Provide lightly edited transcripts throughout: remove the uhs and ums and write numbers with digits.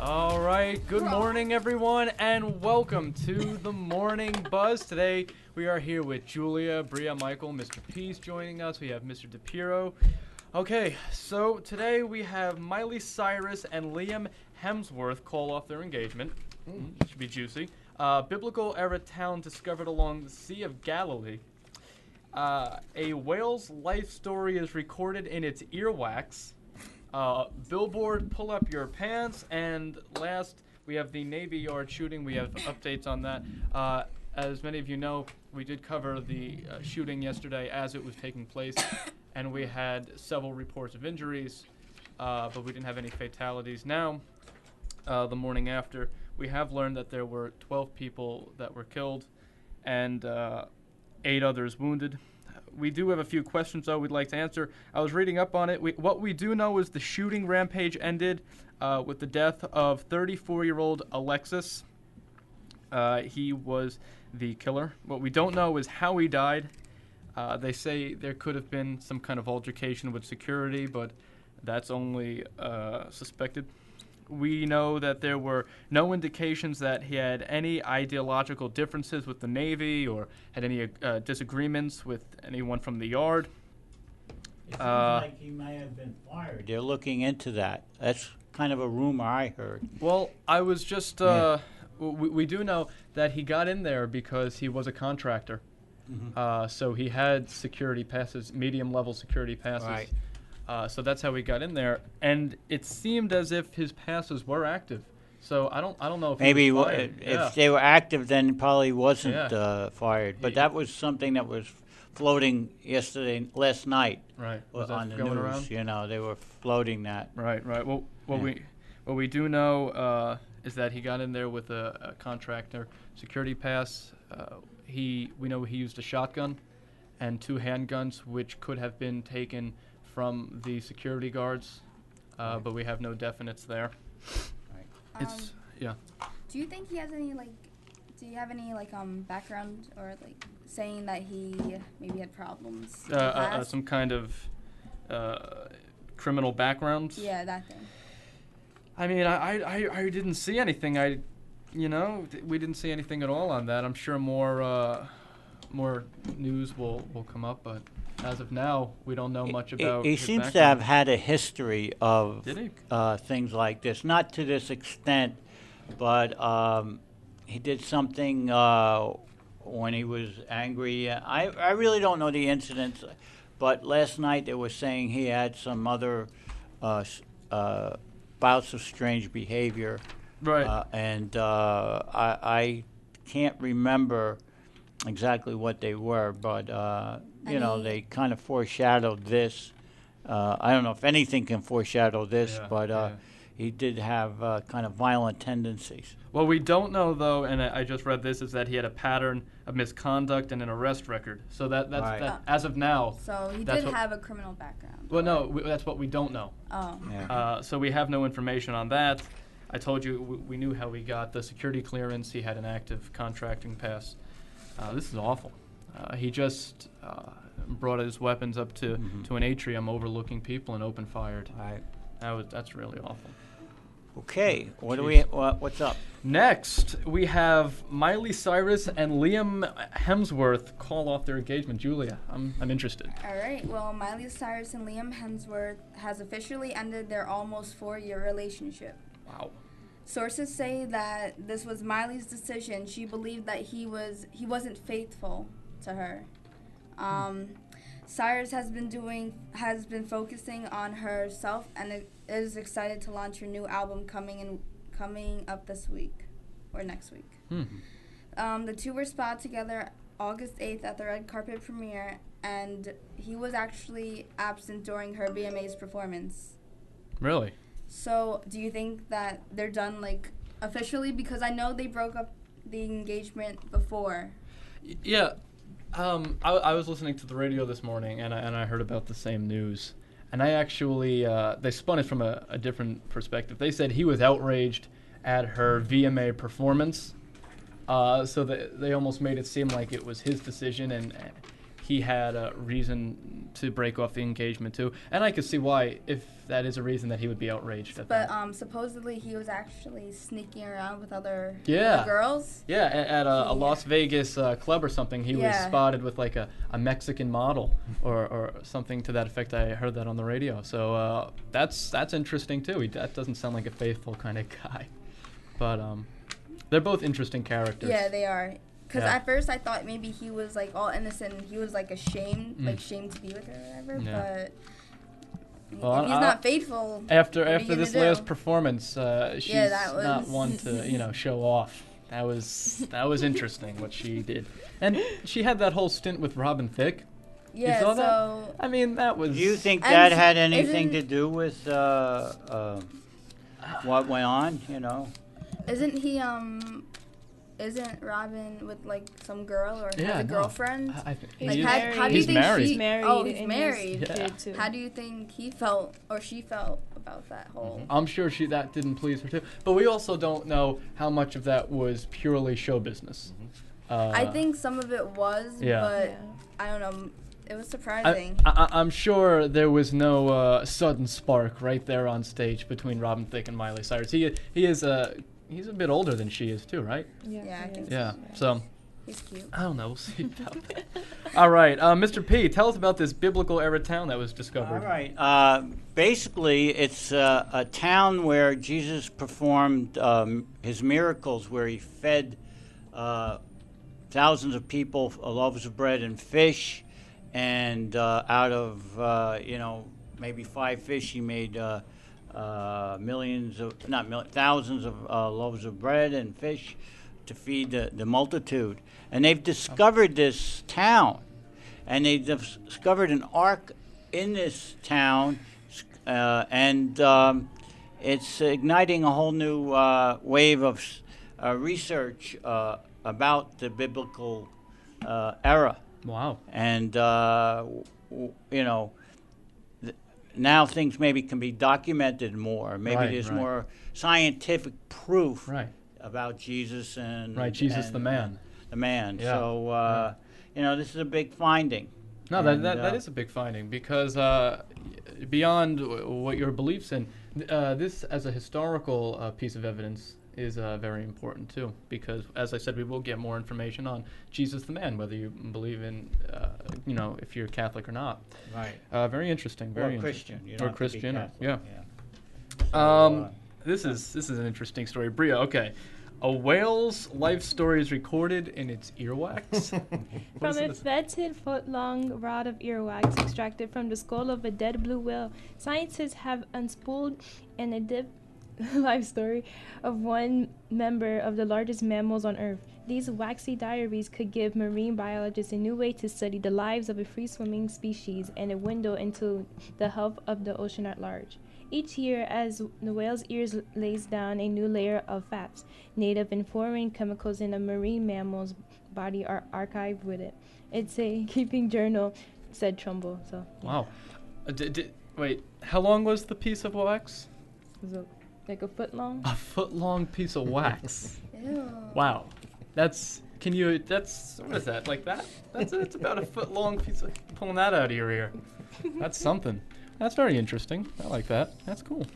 All right, good morning, everyone, and welcome to the Morning Buzz. Today, we are here with Julia, Bria, Michael, Mr. Peace joining us. We have Mr. DePiero. Okay, so today we have Miley Cyrus and Liam Hemsworth call off their engagement. Should be juicy. Biblical era town discovered along the Sea of Galilee. A whale's life story is recorded in its earwax. Billboard, pull up your pants, and last we have the Navy Yard shooting. We have updates on that. As many of you know, we did cover the shooting yesterday as it was taking place, and we had several reports of injuries, but we didn't have any fatalities. Now, the morning after, we have learned that there were 12 people that were killed and 8 others wounded. We do have a few questions, though, we'd like to answer. I was reading up on it. What we do know is the shooting rampage ended with the death of 34-year-old Alexis. He was the killer. What we don't know is how he died. They say there could have been some kind of altercation with security, but that's only suspected. We know that there were no indications that he had any ideological differences with the Navy or had any disagreements with anyone from the Yard. It seems like he may have been fired. They're looking into that. That's kind of a rumor I heard. Well, I was just, we do know that he got in there because he was a contractor. Mm-hmm. So he had security passes, medium-level security passes. Right. So that's how he got in there, and it seemed as if his passes were active. So I don't know if maybe he was fired. If they were active, then he probably wasn't fired. But that was something that was floating last night. Right. Was on that the going news. Around? You know, they were floating that. Right. Well, what we do know is that he got in there with a contractor security pass. We know he used a shotgun and 2 handguns, which could have been taken from the security guards, but we have no definites there. Right. Do you think he has any do you have any background or saying that he maybe had problems? Some kind of criminal background? Yeah, that thing. I mean, I didn't see anything. We didn't see anything at all on that. I'm sure more news will come up, but as of now, we don't know much about He his seems background. to have had a history of Did things like this. Not to this extent, but he did something when he was angry. I really don't know the incidents, but last night they were saying he had some other bouts of strange behavior. Right. And I can't remember exactly what they were, but they kind of foreshadowed this. I don't know if anything can foreshadow this, but he did have kind of violent tendencies. What we don't know, though, and I just read this, is that he had a pattern of misconduct and an arrest record. So that's Right. that, as of now. So he that's did what- have a criminal background. Well, no, that's what we don't know. Oh. Yeah. So we have no information on that. I told you we knew how he got the security clearance. He had an active contracting pass. This is awful. He just brought his weapons up to an atrium overlooking people and open fired. Right. That's really awful. Okay. What's up? Next, we have Miley Cyrus and Liam Hemsworth call off their engagement. Julia, I'm interested. All right. Well, Miley Cyrus and Liam Hemsworth has officially ended their almost 4-year relationship. Wow. Sources say that this was Miley's decision. She believed that he wasn't faithful to her. Cyrus has been focusing on herself and is excited to launch her new album coming up this week or next week. The two were spotted together August 8th at the red carpet premiere, and he was actually absent during her VMAs performance. Really? So, do you think that they're done officially? Because I know they broke up the engagement before. Yeah. I was listening to the radio this morning, and I heard about the same news. And I actually, they spun it from a different perspective. They said he was outraged at her VMA performance, so they almost made it seem like it was his decision, and he had a reason to break off the engagement too, and I could see why, if that is a reason, that he would be outraged at But that. Supposedly he was actually sneaking around with other Yeah. girls. Yeah, at a Yeah. Las Vegas club or something, he was Yeah. spotted with like a Mexican model or something to that effect. I heard that on the radio. So that's interesting too. That doesn't sound like a faithful kind of guy. But they're both interesting characters. Yeah, they are. Because Yeah. at first I thought maybe he was like all innocent and he was like ashamed, Mm. shamed to be with her or whatever. Yeah. But Well, if he's not faithful. After what are you gonna this do? last performance, she's that not was- one to show off. That was interesting what she did, and she had that whole stint with Robin Thicke. Yeah, saw that? so I mean, that was. Do you think And that had anything isn't- to do with what went on? isn't he isn't Robin with like some girl or Yeah, has a no. girlfriend? I think He's Like, married. how do you He's think married. she? He's married. Oh, he's and married. Yeah. Kid too. How do you think he felt or she felt about that whole? I'm sure that didn't please her too. But we also don't know how much of that was purely show business. I think some of it was, Yeah. but Yeah. I don't know. It was surprising. I'm sure there was no sudden spark right there on stage between Robin Thicke and Miley Cyrus. He's a bit older than she is too, right? Yeah, I he think is. Yeah. So He's cute. I don't know. We'll see about that. All right, Mr. P, tell us about this biblical era town that was discovered. All right. Basically, it's a town where Jesus performed his miracles, where he fed thousands of people loaves of bread and fish, and out of maybe 5 fish, he made thousands of loaves of bread and fish to feed the multitude. And they've discovered this town, and they've discovered an ark in this town, and it's igniting a whole new wave of research about the biblical era. Wow. And now things maybe can be documented more. Maybe Right, there's right. more scientific proof Right. about Jesus and Jesus and, the man. The man. Yeah. So this is a big finding. No, And, that is a big finding because beyond what your beliefs in, this as a historical piece of evidence is very important too. Because as I said, we will get more information on Jesus the man, whether you believe in, if you're Catholic or not. Right. Very interesting. Very Or Christian. interesting. You don't Or have to be Christian. Catholic, Yeah. So, This is an interesting story, Bria. Okay. A whale's life story is recorded in its earwax. What From is a this? fetid foot-long rod of earwax extracted from the skull of a dead blue whale, scientists have unspooled an in-depth life story of one member of the largest mammals on Earth. These waxy diaries could give marine biologists a new way to study the lives of a free-swimming species and a window into the health of the ocean at large. Each year, as the whale's ears lays down a new layer of fats, native and foreign chemicals in a marine mammal's body are archived with it. It's a keeping journal, said Trumbull. So, yeah. Wow. Wait, how long was the piece of wax? So, like a foot long. A foot long piece of wax. Ew. Wow. What is that? Like that? It's about a foot long piece of, pulling that out of your ear. That's something. That's very interesting. I like that. That's cool.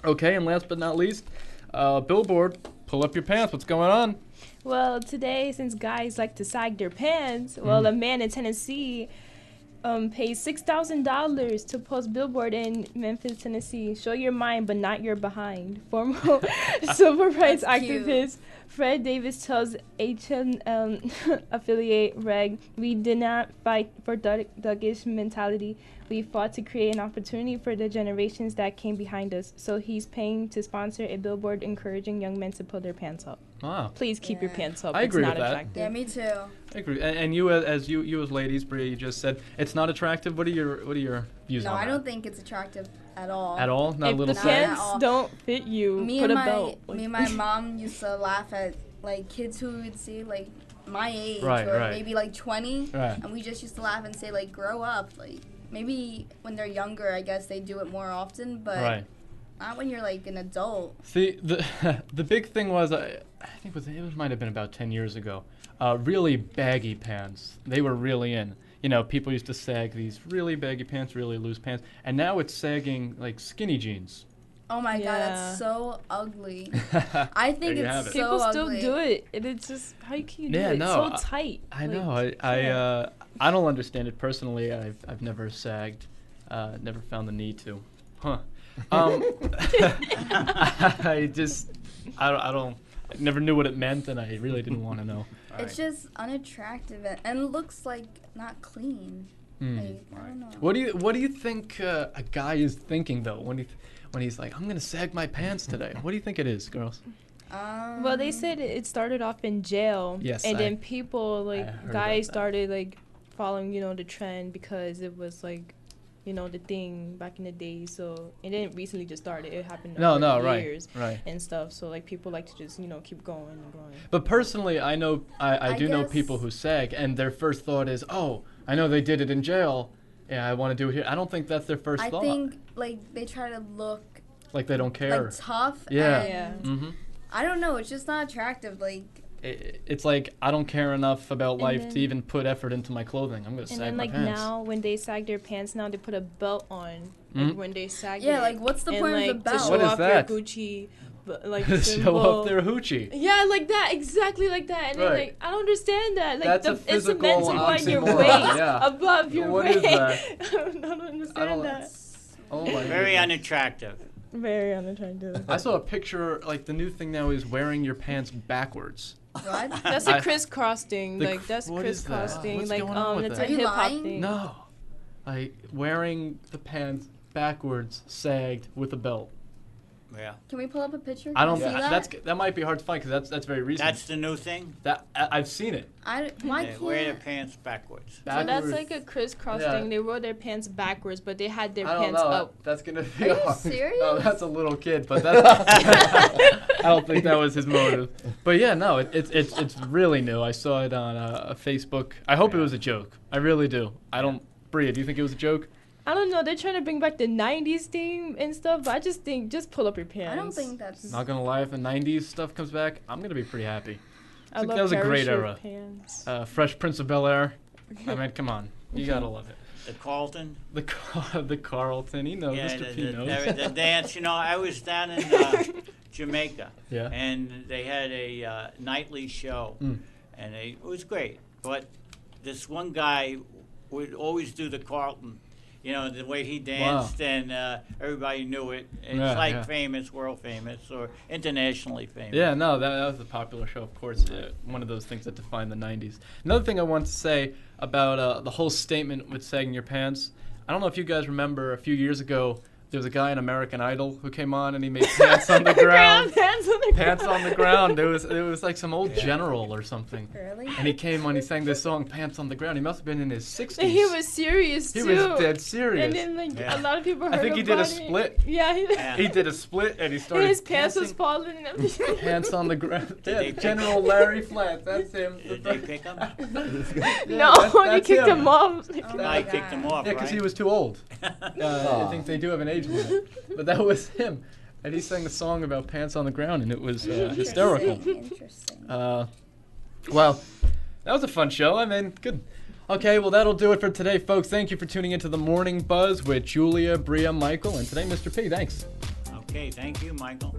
Okay, and last but not least, Billboard, pull up your pants. What's going on? Well, today, since guys like to sag their pants, a man in Tennessee paid $6,000 to post billboard in Memphis, Tennessee. Show your mind, but not your behind. Former civil rights That's cute. activist Fred Davis tells HN affiliate Reg, "We did not fight for thuggish mentality. We fought to create an opportunity for the generations that came behind us." So he's paying to sponsor a billboard encouraging young men to pull their pants up. Wow. Please keep your Yeah. pants up. I agree it's not with that. attractive. Yeah, me too. I agree. And you as ladies, Bria, you just said it's not attractive. What are your views No, on I that? don't think it's attractive at all. At all? Not a If little the Not at pants all. don't fit you, Me put and a belt. me and my mom used to laugh at like kids who would see like my age Right, or right. maybe like 20, Right. and we just used to laugh and say like grow up. Like maybe when they're younger, I guess they do it more often, but Right. not when you're like an adult. See, the the big thing was, I think it might have been about 10 years ago, really baggy pants. They were really in. you know, people used to sag these really baggy pants, really loose pants, and now it's sagging like skinny jeans. Oh my god, Yeah. that's so ugly. I think There you have it's it. so People still ugly. do it, and it's just how can you do Yeah, it? no, It's so tight. I Like, know. yeah. I don't understand it personally. I've never sagged. Never found the need to. Huh. I just I don't. I never knew what it meant, and I really didn't want to know. It's just unattractive and looks like not clean. Hmm. Like, I don't know. What do you think a guy is thinking though when he's like, I'm gonna sag my pants today? What do you think it is, girls? Well, they said it started off in jail, Yes, and I- then people heard like about guys that. started like following, you know, the trend because it was like, you know, the thing back in the day. So it didn't recently just started; it happened No, over right, years right. and stuff. So like people like to just, you know, keep going and going. But personally, I know I do know guess- people who sag, and their first thought is, oh, I know they did it in jail. Yeah, I want to do it here. I don't think that's their first I thought. think like they try to look Like they don't care. like tough. Yeah. And Mm-hmm. I don't know. It's just not attractive. Like It's like I don't care enough about And life to then- even put effort into my clothing. I'm gonna And sag then my like pants. now when they sag their pants, now they put a belt on. Like Mhm. when they sag yeah, it. like what's the and, point like, of the to belt? show What is off that? your Gucci, like Show symbol. off their hoochie. Yeah, like that, exactly like that. And then, Right. like, I don't understand that. Like, That's a it's physical meant to go on your oxymoron, waist, yeah. above your What waist. is that? I don't understand that. Oh my Very goodness. unattractive. Very unattractive. I saw a picture, like the new thing now is wearing your pants backwards. What? That's I- a crisscross thing. The Like, that's what is that? crisscross thing. What's Like, going on with it's that? a Are you hip hop lying? thing. No, like wearing the pants backwards, sagged with a belt. Yeah. Can we pull up a picture? I don't. Can you see that? That might be hard to find because that's very recent. That's the new thing? I've seen it. Why They can't? wear their pants backwards. So that's Backwards. like a crisscross Yeah. thing. They wore their pants backwards, but they had their I don't pants know. up. That's gonna be. Are you hard. serious? No, that's a little kid, but I don't think that was his motive. But yeah, no, it's really new. I saw it on a Facebook. I hope it was a joke. I really do. I don't. Bria, do you think it was a joke? I don't know. They're trying to bring back the 90s theme and stuff, but I just think, just pull up your pants. I don't think that's. Not gonna lie, if the '90s stuff comes back, I'm gonna be pretty happy. I That love was a great parachute era. Pants. Fresh Prince of Bel-Air. I mean, come on, you gotta love it. The Carlton. The Carlton, he knows. Yeah, Mr. P knows. the dance. You know, I was down in Jamaica, Yeah. and they had a nightly show, Mm. and it was great. But this one guy would always do the Carlton. You know, the way he danced, and everybody knew it. It's Yeah, like yeah. famous, world famous, or internationally famous. Yeah, no, that was a popular show, of course. One of those things that defined the 90s. Another thing I want to say about the whole statement with sagging your pants. I don't know if you guys remember a few years ago, there was a guy in American Idol who came on and he made pants on the ground. Pants on the Pants ground. on the ground. It was like some old general or something. Really? And he came on, he sang this song, Pants on the Ground. He must have been in his 60s. And he was serious He too. was dead serious. And then like Yeah. a lot of people heard I think he did a about it. split. Yeah, Yeah. He did a split and he started his pants was dancing. falling and everything. Pants on the ground. Yeah, they pick General Larry Flat. That's him. Did they pick him? No, they that's kicked him off. Oh I my kicked him God. off, Yeah, because right? he was too old. I think they do have an age limit. But that was him. And he sang a song about pants on the ground, and it was hysterical. Interesting. Well, that was a fun show. I mean, good. Okay, well, that'll do it for today, folks. Thank you for tuning into the Morning Buzz with Julia, Bria, Michael, and today, Mr. P. Thanks. Okay, thank you, Michael.